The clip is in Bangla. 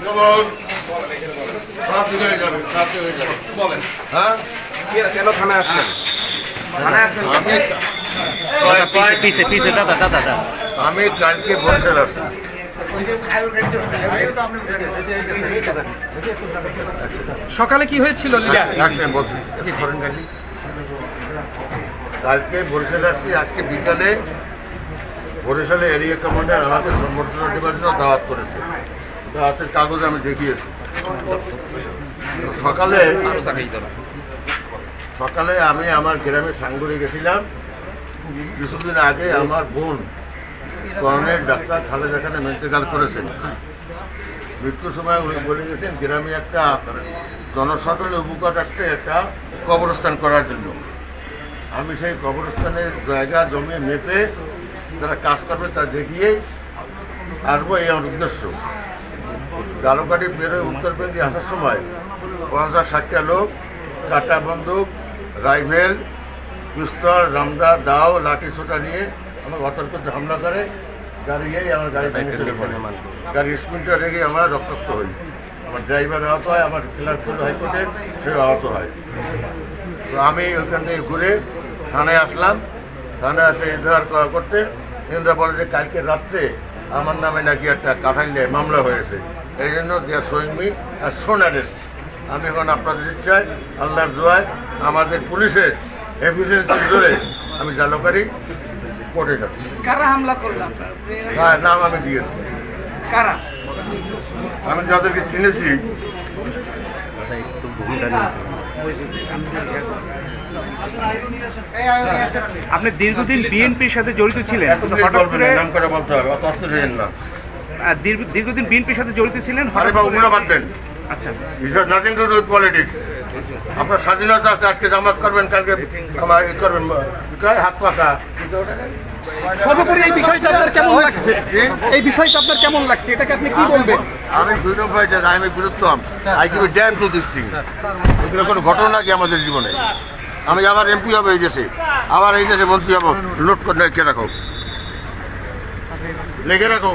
খবর রাতে হয়ে যাবে, রাতে হয়ে যাবে। হ্যাঁ কেন থানায় আসলেন? আমি কালকে বরিশাল আসছি। সকালে কি হয়েছিল লিডার? বলছি কালকে বরিশাল আসছি। আজকে বিকালে বরিশালে এরিয়া কমান্ডার আমাকে সম্বর্ধনা দেওয়ার জন্য দাওয়াত করেছে। দাওয়াতের কাগজ আমি দেখিয়েছি। সকালে আমি আমার গ্রামে সাঙ্গুরে গেছিলাম। কিছুদিন আগে আমার বোন কর্নেল ডাক্তার খালেদা খানে ইন্তেকাল করেছেন। মৃত্যুর সময় উনি বলে গেছেন গ্রামে একটা জনসাধারণের উপকারার্থে একটা কবরস্থান করার জন্য। আমি সেই কবরস্থানের জায়গা জমি মেপে যারা কাজ করবে তা দেখিয়ে আসবো, এই আমার উদ্দেশ্য। জালুকাঠি বেরোয় উত্তরবঙ্গে আসার সময় 50-60টা লোক কাটা বন্দুক, রাইফেল, পিস্তল, রামদা, দাও, লাঠি ছোটা নিয়ে আমাকে অতর্কিত হামলা করে। আমার গাড়ি ভেঙে চলে পড়ে। গাড়ির স্পিনটা রেগে আমরা রক্তাক্ত হই। আমার ড্রাইভার আহত হয়, আমার ক্লার্ক ছিল হাইকোর্টের, সেও আহত হয়। তো আমি ওইখান থেকে ঘুরে থানায় আসলাম। থানায় আসে ইজহার করতে এনরা বলে যে কালকে রাত্রে আমার নামে নাকি একটা কাঠাইলে মামলা হয়েছে, এই জন্য দেয়ার শোয়িং মি আর শোন অ্যারেস্ট। আমি এখন আপনাদের ইচ্ছায়, আল্লাহর দোয়ায়, আমাদের পুলিশের এফিসিয়েন্সির জোরে আমি জালুকাঠি কোর্টে যাচ্ছি। কারা হামলা করলাম? হ্যাঁ, নাম আমি দিয়েছি। কারা? আমি যাদেরকে চিনেছি। আপনি দীর্ঘদিন বিএনপির সাথে জড়িত ছিলেন, নাম করে বলতে হবে, অত অস্থির হইেন না। দীর্ঘদিন বিএনপির সাথে জড়িত ছিলেন। আরে বাবু, ওগুলো বাদ দেন। আচ্ছা, is nothing to do with politics. আপনার স্বাধীনতা আছে, আজকে জামাত করবেন, কালকে আমার ই করবেন, হাত পাকা। সর্বোপরি এই বিষয়টা আপনার কেমন লাগছে? এই বিষয়টা আপনার কেমন লাগছে? এটাকে আপনি কি বলবেন? আমি freedom fighter, I am a বীরত্তম। I give a damn to this thing. এগুলো কোনো ঘটনা কি আমাদের জীবনে? আমি আবার এমপি হবো এই দেশে, আবার এই দেশে মন্ত্রী হবো। নোট করে লেখে রাখো, লেখে রাখো।